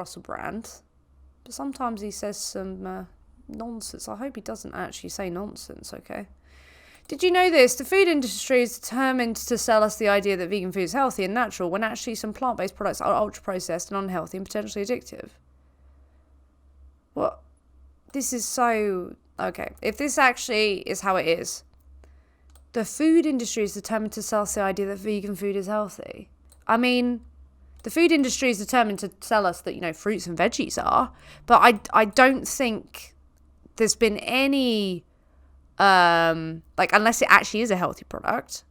Russell Brand, but sometimes he says some nonsense. I hope he doesn't actually say nonsense, okay? Did you know this? The food industry is determined to sell us the idea that vegan food is healthy and natural when actually some plant-based products are ultra-processed and unhealthy and potentially addictive. What? This is so... Okay, if this actually is how it is, the food industry is determined to sell us the idea that vegan food is healthy. I mean, the food industry is determined to tell us that, you know, fruits and veggies are, but I don't think there's been any... unless it actually is a healthy product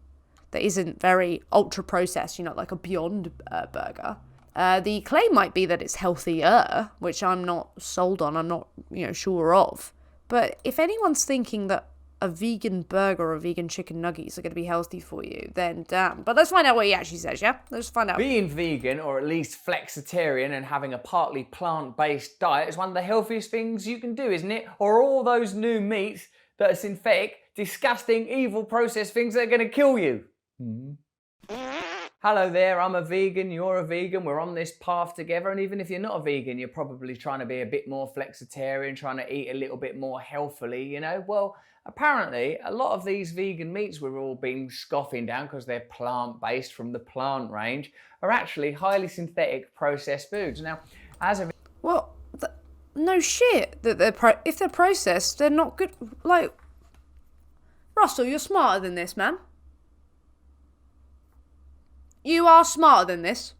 that isn't very ultra processed, you know, like a Beyond burger. The claim might be that it's healthier, which I'm not sold on. I'm not, you know, sure of. But if anyone's thinking that a vegan burger or vegan chicken nuggets are going to be healthy for you, then damn. But let's find out what he actually says, yeah? Let's find out. Being vegan, or at least flexitarian, and having a partly plant-based diet is one of the healthiest things you can do, isn't it? Or all those new meats that are synthetic, disgusting, evil processed things that are going to kill you. Hello there, I'm a vegan, you're a vegan, we're on this path together, and even if you're not a vegan, you're probably trying to be a bit more flexitarian, trying to eat a little bit more healthily, you know? Well, apparently, a lot of these vegan meats we've all been scoffing down because they're plant-based from the plant range are actually highly synthetic processed foods. Now, as a... What? No shit. That if they're processed, they're not good. Like, Russell, you're smarter than this, man. You are smarter than this.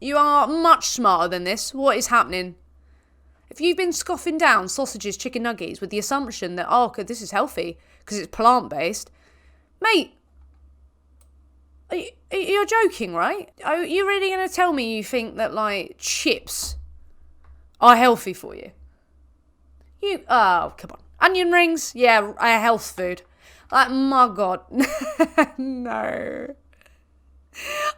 You are much smarter than this. What is happening? If you've been scoffing down sausages, chicken nuggets with the assumption that, oh, okay, this is healthy because it's plant-based, mate, you're joking, right? Are you really going to tell me you think that, like, chips are healthy for you? Oh, come on. Onion rings? Yeah, a health food. Like, my God. No.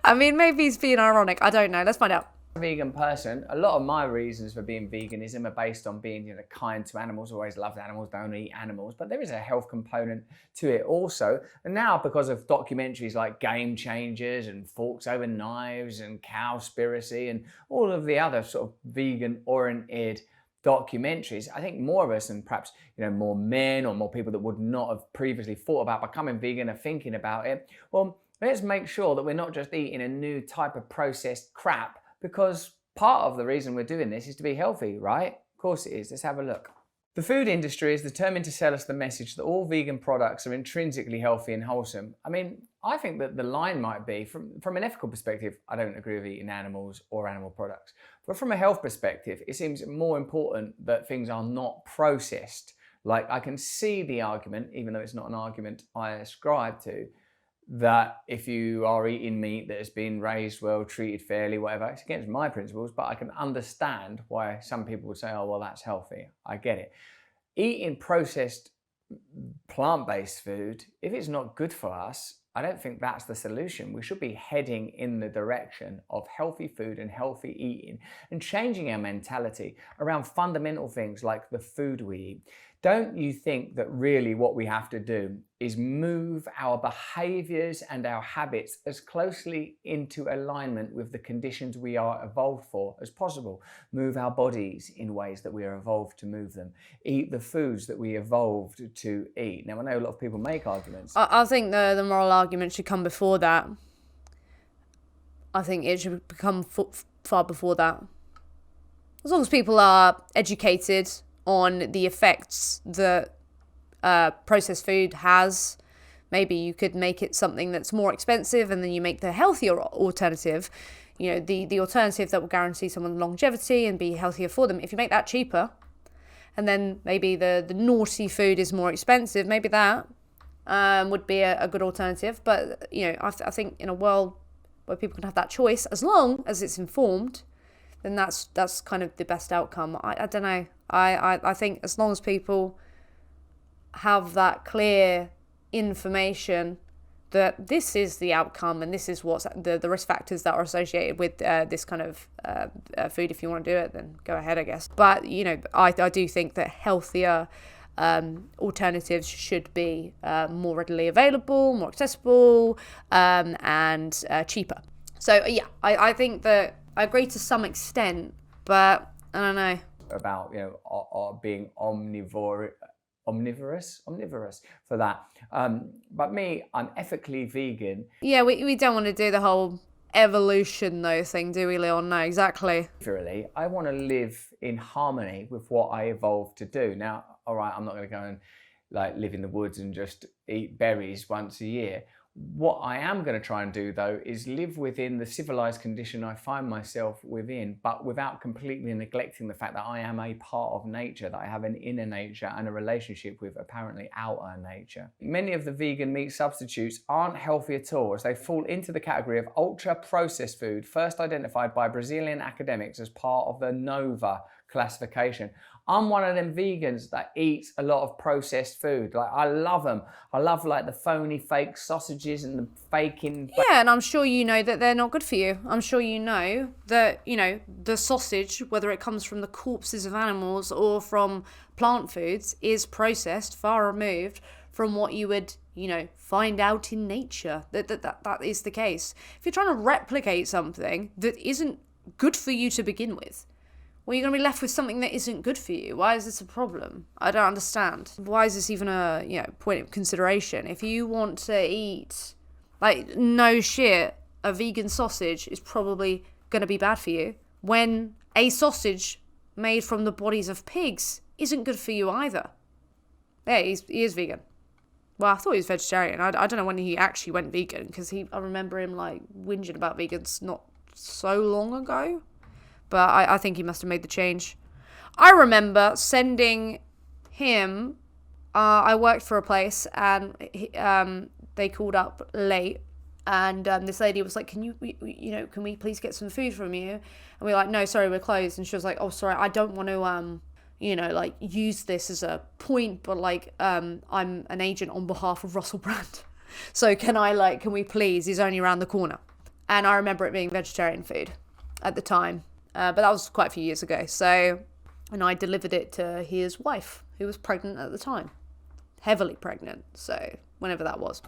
I mean, maybe he's being ironic. I don't know. Let's find out. Vegan person, a lot of my reasons for being veganism are based on being, you know, kind to animals. Always loved animals, don't eat animals, but there is a health component to it also. And now, because of documentaries like Game Changers and Forks Over Knives and Cowspiracy and all of the other sort of vegan oriented documentaries, I think more of us, and perhaps, you know, more men or more people that would not have previously thought about becoming vegan are thinking about it. Well, let's make sure that we're not just eating a new type of processed crap, because part of the reason we're doing this is to be healthy, right? Of course it is. Let's have a look. The food industry is determined to sell us the message that all vegan products are intrinsically healthy and wholesome. I mean, I think that the line might be, from an ethical perspective, I don't agree with eating animals or animal products. But from a health perspective, it seems more important that things are not processed. Like, I can see the argument, even though it's not an argument I ascribe to, that if you are eating meat that has been raised well, treated fairly, whatever, it's against my principles, but I can understand why some people would say, oh, well, that's healthy. I get it. Eating processed plant-based food, if it's not good for us, I don't think that's the solution. We should be heading in the direction of healthy food and healthy eating and changing our mentality around fundamental things like the food we eat. Don't you think that really what we have to do is move our behaviors and our habits as closely into alignment with the conditions we are evolved for as possible? Move our bodies in ways that we are evolved to move them. Eat the foods that we evolved to eat. Now, I know a lot of people make arguments. I think the moral argument should come before that. I think it should become far before that. As long as people are educated on the effects that processed food has, maybe you could make it something that's more expensive, and then you make the healthier alternative, you know, the alternative that will guarantee someone longevity and be healthier for them. If you make that cheaper, and then maybe the naughty food is more expensive, maybe that would be a good alternative. But, you know, I think in a world where people can have that choice, as long as it's informed, then that's kind of the best outcome. I don't know. I think as long as people have that clear information that this is the outcome and this is what's the risk factors that are associated with this kind of food, if you want to do it, then go ahead, I guess. But, you know, I do think that healthier alternatives should be more readily available, more accessible, and cheaper. So, yeah, I think that I agree to some extent, but I don't know. About, you know, being omnivorous for that. But me, I'm ethically vegan. Yeah, we don't want to do the whole evolution though thing, do we, Leon? No, exactly. Literally, I want to live in harmony with what I evolved to do. Now, all right, I'm not going to go and like live in the woods and just eat berries once a year. What I am going to try and do, though, is live within the civilized condition I find myself within, but without completely neglecting the fact that I am a part of nature, that I have an inner nature and a relationship with apparently outer nature. Many of the vegan meat substitutes aren't healthy at all, as they fall into the category of ultra-processed food, first identified by Brazilian academics as part of the NOVA classification. I'm one of them vegans that eats a lot of processed food. Like, I love them. I love like the phony fake sausages and the faking. Yeah, and I'm sure you know that they're not good for you. I'm sure you know that, you know, the sausage, whether it comes from the corpses of animals or from plant foods, is processed, far removed from what you would, you know, find out in nature. That is the case. If you're trying to replicate something that isn't good for you to begin with, well, you're going to be left with something that isn't good for you. Why is this a problem? I don't understand. Why is this even a, you know, point of consideration? If you want to eat, like, no shit, a vegan sausage is probably going to be bad for you, when a sausage made from the bodies of pigs isn't good for you either. Yeah, he is vegan. Well, I thought he was vegetarian. I don't know when he actually went vegan, because I remember him, like, whinging about vegans not so long ago. But I think he must have made the change. I remember sending him, I worked for a place, and they called up late, and this lady was like, can we please get some food from you? And we were like, no, sorry, we're closed. And she was like, oh, sorry, I don't want to, like, use this as a point, but, like, I'm an agent on behalf of Russell Brand. So can we please, he's only around the corner. And I remember it being vegetarian food at the time. But that was quite a few years ago. So, and I delivered it to his wife, who was pregnant at the time. Heavily pregnant. So, whenever that was.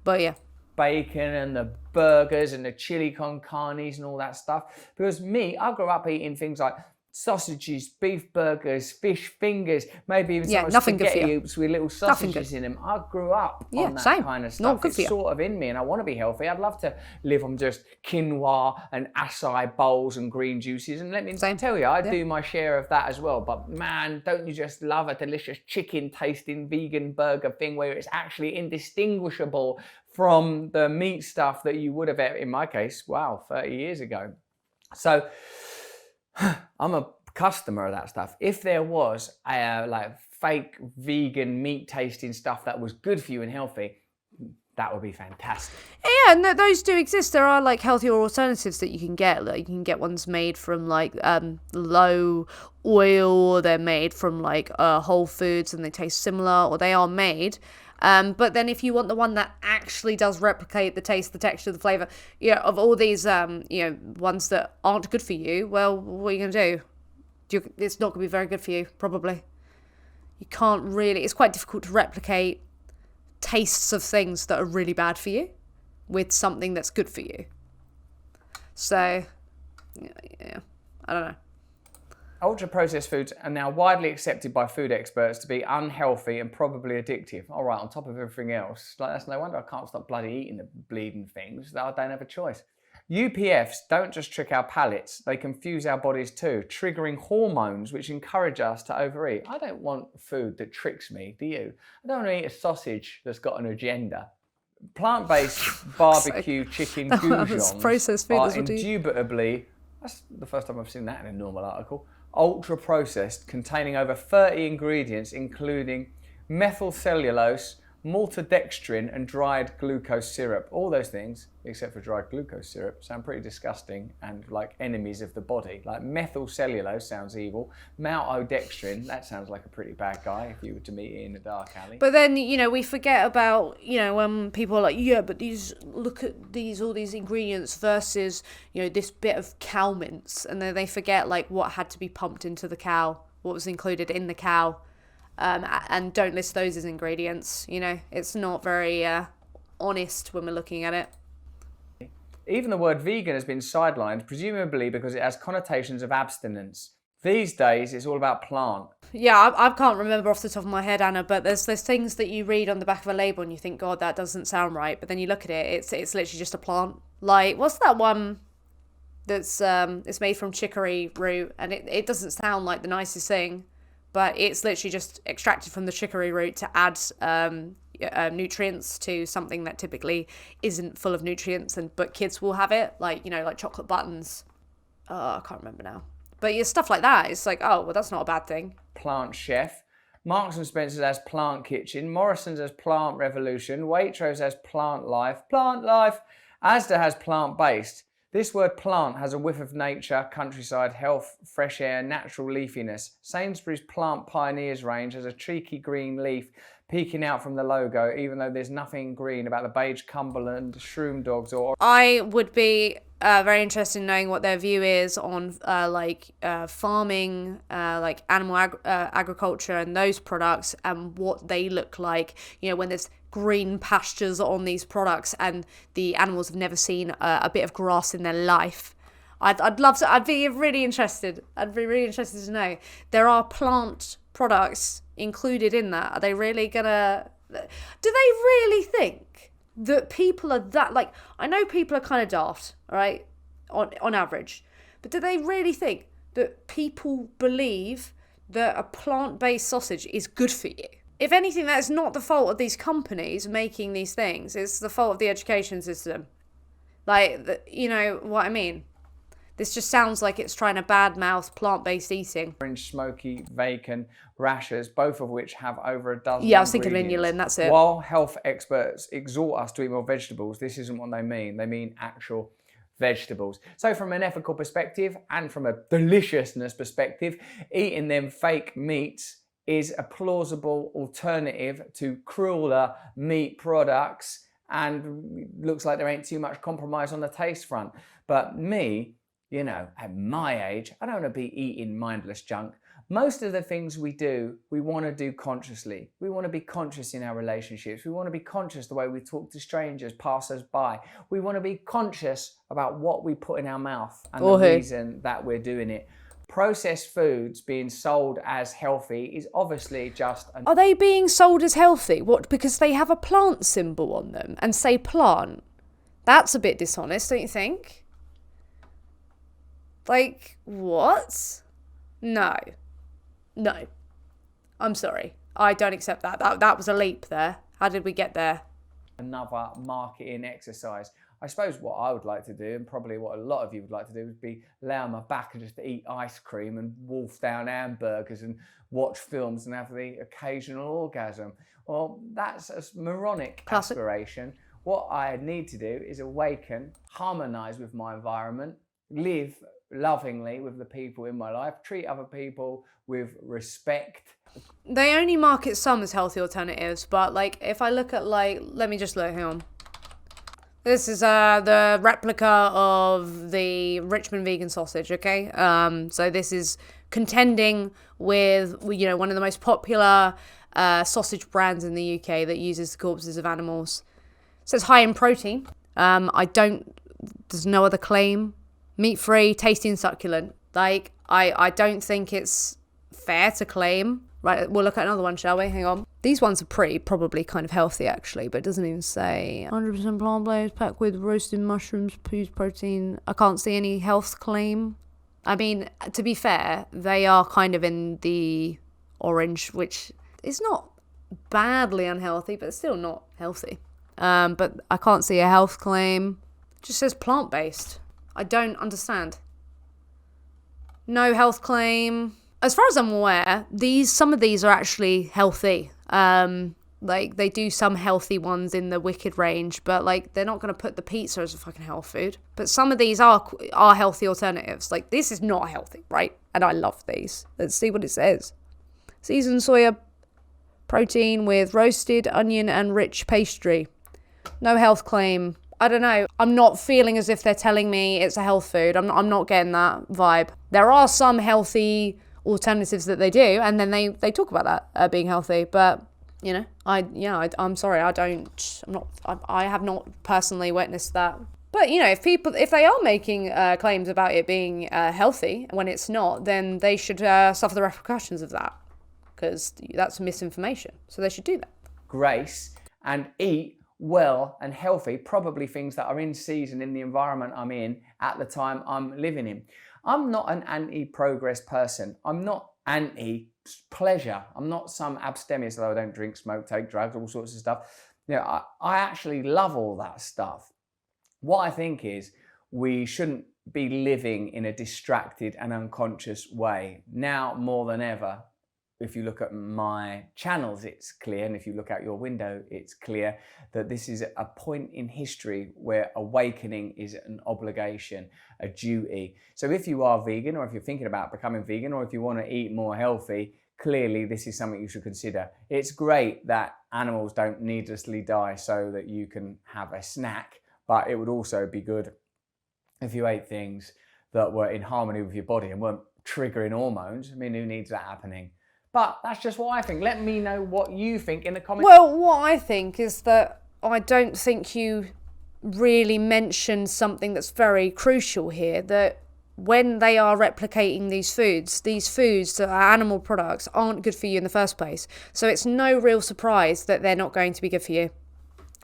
But yeah. Bacon and the burgers and the chili con carnes and all that stuff. Because me, I grew up eating things like sausages, beef burgers, fish fingers, maybe even some spaghetti hoops with little sausages in them. I grew up on that kind of stuff. It's sort of in me, and I want to be healthy. I'd love to live on just quinoa and acai bowls and green juices. And let me tell you, I do my share of that as well. But man, don't you just love a delicious chicken tasting vegan burger thing where it's actually indistinguishable from the meat stuff that you would have, in my case, 30 years ago. So I'm a customer of that stuff. If there was like fake vegan meat tasting stuff that was good for you and healthy, that would be fantastic. Yeah, and those do exist. There are like healthier alternatives that you can get. Like, you can get ones made from like low oil, or they're made from like whole foods and they taste similar, or they are made. But then if you want the one that actually does replicate the taste, the texture, the flavour, of all these, ones that aren't good for you, well, what are you going to do? It's not going to be very good for you, probably. You can't really, it's quite difficult to replicate tastes of things that are really bad for you with something that's good for you. So, yeah, I don't know. Ultra-processed foods are now widely accepted by food experts to be unhealthy and probably addictive. All right, on top of everything else. Like, that's no wonder I can't stop bloody eating the bleeding things. I don't have a choice. UPFs don't just trick our palates, they confuse our bodies too, triggering hormones which encourage us to overeat. I don't want food that tricks me, do you? I don't want to eat a sausage that's got an agenda. Plant-based barbecue chicken goujons are indubitably, that's the first time I've seen that in a normal article, ultra-processed, containing over 30 ingredients including methylcellulose, maltodextrin and dried glucose syrup. All those things, except for dried glucose syrup, sound pretty disgusting and like enemies of the body. Like methylcellulose sounds evil. Maltodextrin, that sounds like a pretty bad guy if you were to meet it in a dark alley. But then, we forget about, when people are like, yeah, but look at all these ingredients versus, this bit of cow mince. And then they forget like what had to be pumped into the cow, what was included in the cow. And don't list those as ingredients. It's not very honest when we're looking at it. Even the word vegan has been sidelined, presumably because it has connotations of abstinence. These days, it's all about plant. Yeah, I can't remember off the top of my head, Anna, but there's things that you read on the back of a label and you think, God, that doesn't sound right. But then you look at it, it's literally just a plant. Like, what's that one that's it's made from chicory root, and it doesn't sound like the nicest thing, but it's literally just extracted from the chicory root to add nutrients to something that typically isn't full of nutrients, but kids will have it, like, you know, like chocolate buttons. I can't remember now. But yeah, stuff like that, it's like, oh, well, that's not a bad thing. Plant chef. Marks and Spencer's has plant kitchen. Morrison's has plant revolution. Waitrose has plant life. Plant life. Asda has plant-based. This word plant has a whiff of nature, countryside, health, fresh air, natural leafiness. Sainsbury's Plant Pioneers range has a cheeky green leaf peeking out from the logo, even though there's nothing green about the beige Cumberland shroom dogs or... I would be very interested in knowing what their view is on farming, like animal agriculture and those products, and what they look like, you know, when there's green pastures on these products and the animals have never seen a bit of grass in their life. I'd love to. I'd be really interested to know. There are plant products included in that. Are they really gonna... Do they really think that people are that... Like, I know people are kind of daft, right, on average, but do they really think that people believe that a plant-based sausage is good for you? If anything, that's not the fault of these companies making these things. It's the fault of the education system. Like, you know what I mean? This just sounds like it's trying to badmouth plant-based eating. Orange, smoky, bacon, rashers, both of which have over a dozen Yeah, I was thinking of inulin, that's it. While health experts exhort us to eat more vegetables, this isn't what they mean. They mean actual vegetables. So from an ethical perspective and from a deliciousness perspective, eating them fake meats is a plausible alternative to crueler meat products, and looks like there ain't too much compromise on the taste front. But me, you know, at my age, I don't want to be eating mindless junk. Most of the things we do, we want to do consciously. We want to be conscious in our relationships. We want to be conscious the way we talk to strangers, pass us by. We want to be conscious about what we put in our mouth and the reason that we're doing it. Processed foods being sold as healthy is obviously just... Are they being sold as healthy? What? Because they have a plant symbol on them and say plant. That's a bit dishonest, don't you think? Like, what? No. I'm sorry. I don't accept that. That was a leap there. How did we get there? Another marketing exercise. I suppose what I would like to do, and probably what a lot of you would like to do, would be lay on my back and just eat ice cream and wolf down hamburgers and watch films and have the occasional orgasm. Well, that's a moronic aspiration. What I need to do is awaken, harmonise with my environment, live lovingly with the people in my life, treat other people with respect. They only market some as healthy alternatives, but like if I look at let me just look, hang on. This is the replica of the Richmond vegan sausage, okay? So this is contending with, you know, one of the most popular sausage brands in the UK that uses the corpses of animals. It says high in protein. There's no other claim. Meat-free, tasty and succulent. Like, I don't think it's fair to claim. Right, we'll look at another one, shall we? Hang on. These ones are probably kind of healthy, actually, but it doesn't even say 100% plant-based, packed with roasted mushrooms, fused protein. I can't see any health claim. I mean, to be fair, they are kind of in the orange, which is not badly unhealthy, but still not healthy. But I can't see a health claim. It just says plant-based. I don't understand. No health claim. As far as I'm aware, some of these are actually healthy. Like, they do some healthy ones in the Wicked range, but like they're not going to put the pizza as a fucking health food. But some of these are healthy alternatives. Like, this is not healthy, right? And I love these. Let's see what it says. Seasoned soya protein with roasted onion and rich pastry. No health claim. I don't know. I'm not feeling as if they're telling me it's a health food. I'm not getting that vibe. There are some healthy alternatives that they do, and then they talk about that being healthy, but you know, I'm sorry, I have not personally witnessed that. But, you know, if they are making claims about it being healthy when it's not, then they should suffer the repercussions of that, because that's misinformation. So they should do that. Grace, and eat well and healthy, probably things that are in season in the environment I'm in at the time I'm living in. I'm not an anti-progress person. I'm not anti-pleasure. I'm not some abstemious, though I don't drink, smoke, take drugs, all sorts of stuff. You know, I actually love all that stuff. What I think is we shouldn't be living in a distracted and unconscious way. Now more than ever, if you look at my channels, it's clear, and if you look out your window, it's clear that this is a point in history where awakening is an obligation, a duty. So if you are vegan, or if you're thinking about becoming vegan, or if you want to eat more healthy, clearly this is something you should consider. It's great that animals don't needlessly die so that you can have a snack, but it would also be good if you ate things that were in harmony with your body and weren't triggering hormones. I mean, who needs that happening? But that's just what I think. Let me know what you think in the comments. Well, what I think is that I don't think you really mentioned something that's very crucial here, that when they are replicating these foods that are animal products aren't good for you in the first place. So it's no real surprise that they're not going to be good for you.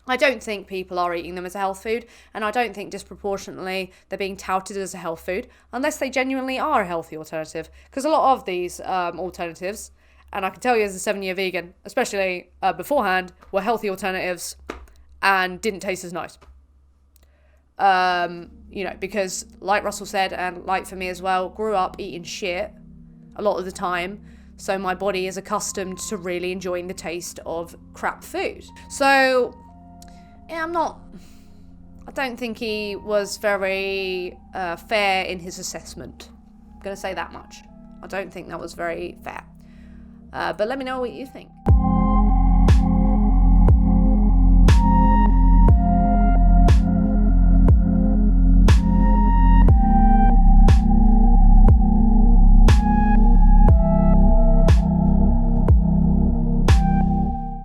I don't think people are eating them as a health food, and I don't think disproportionately they're being touted as a health food unless they genuinely are a healthy alternative. Because a lot of these alternatives, and I can tell you as a 7-year vegan, especially beforehand, were healthy alternatives and didn't taste as nice. You know, because like Russell said, and like for me as well, grew up eating shit a lot of the time. So my body is accustomed to really enjoying the taste of crap food. So yeah, I don't think he was very fair in his assessment. I'm going to say that much. I don't think that was very fair. But let me know what you think.